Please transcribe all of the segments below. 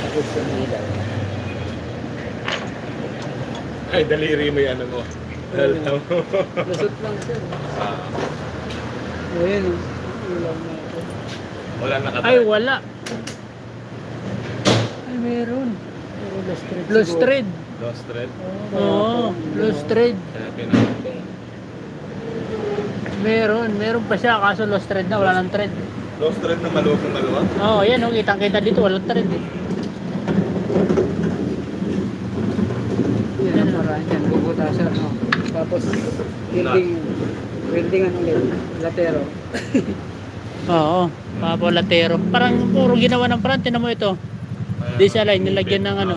Gusto ng ilaw. Ay, daliri mo yan mo. Lusot lang sir. Ah, Ayun, ilaw na ito. wala nakatay. Ay, wala. Ay, meron. Pero lustrade. Lustrade. Lost thread. Oo, lustrade. Kaya pinakita. Meron pa siya, kaso lustrade na, wala nang thread. Lost thread na maluwag na maluwag. Oo, yan o, kitang-kita dito, walang thread eh. Yan ang maraan yan. Bubutasan. No? Tapos, weldingan ulit. Latero. Oo, papalatero. Parang puro ginawa ng front, tinan mo ito. Di siya line, nilagyan ng ano.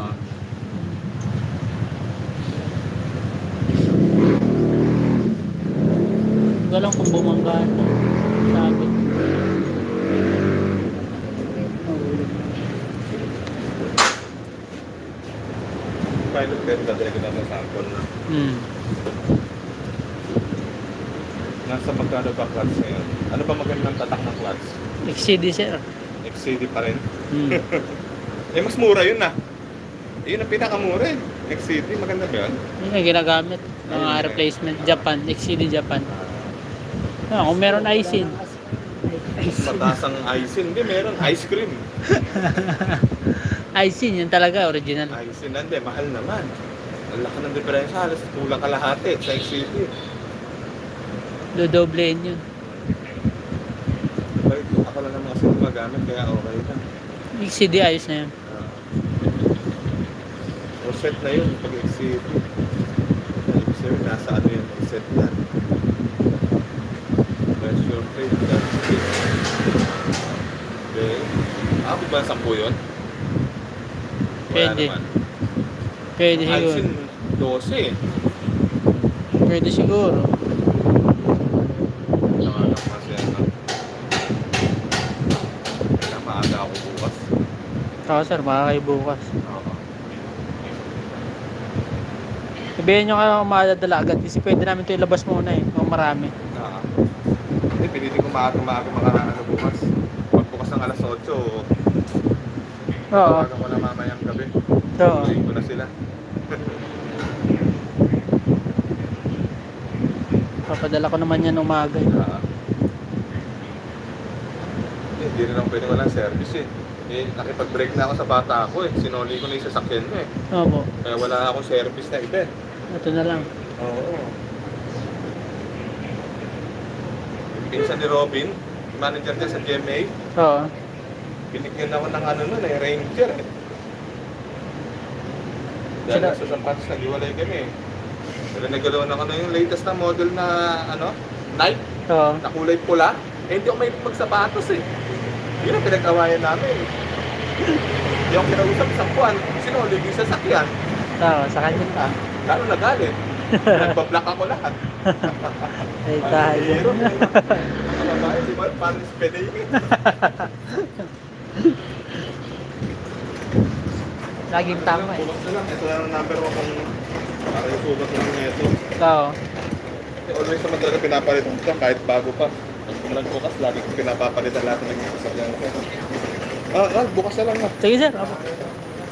Galang kung bumanggaan na. Sabi. Pilot bed, dadali ko na ng sample. Nasa magkano ba clutch ngayon? Ano ba magandang tatak ng clutch? XCD sir. XCD pa rin. Hmm. Eh, mas mura yun na. Yun ang pinakamura eh. XCD, maganda ba yun? Yun ang ginagamit. Mga replacement. Japan. XCD Japan. Ah, kung meron ISIN. Mataas ang isin. Hindi, meron ice cream. ISIN, yun talaga, original. Isin, hindi, mahal naman. Ang laki ng diferensya, halos kulang kalahati sa XCD. Dodoblein yun. Pero ako lang naman kasi gumagamit, kaya okay na. XCD ayos na yun. Set na yun pag XCD. Ibig sabihin, nasa ano yun, set na. Pressure plate, that's it. Okay. Abot ba 10 yun? Wala Pwede. naman. Pwede siguro. Isin, 12 eh. Pwede siguro. Nakakap kasi ano. Kaya maaga ako bukas. Ako sir, baka kayo bukas. Oo. Sabihin nyo kayo kung madadala agad kasi pwede namin ito ilabas muna eh, kung marami. Hindi, pinitin ko maaga makaraan na bukas. Pagbukas ng alas 8, Oo. tawagan ko na mamayang gabi. Oo. Tuloyin ko na sila. Papadala ko naman yan umaga eh. Hindi rin ako pwede walang service eh. Nakipag-break na ako sa bata ako eh. Sinoli ko na yung sasakyan mo eh. Opo. Kaya wala akong service na iba eh. Ito na lang. Oo. Pinsan ni Robin, manager niya sa GMA, Oo. binigyan ako ng ano nun eh, Ranger eh. Dahil Sila- nasa sapatos, nag-iwalay kami eh. Pero nagalaw na ako na yung latest na model na ano, Nike, Oo. na kulay pula. Eh hindi ako may magsapatos eh. Yun ang pinag-awayan namin. Hindi ako kinausap isang buwan. Sinuli yung sasakyan. Oo, sa kanya pa. Lalo nagalit. Nagbablock ako lahat. Ay tayo. Hirap eh. Mga babae, di ba? Parang speding eh. Laging tama eh. Bukas na lang. Ito lang ang number ko kung para yung sugat lang nito. Oo. Kasi always naman talaga pinapalitan ko kahit bago pa. Pag nagbukas, lagi ko pinapapalitan lahat ng naging sasakyan ko. Bukas na lang na. Sige sir. Opo.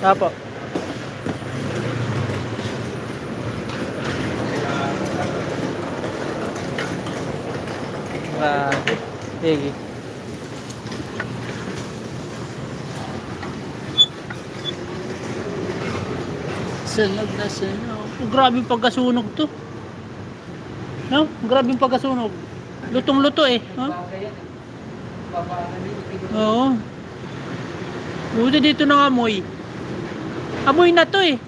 Opo. Sige. Sunog na sunog. Oh, grabe yung pagkasunog to. No? Grabe yung pagkasunog. Lutong-luto eh. Huh? Oo. Buti dito na amoy. Amoy na to eh.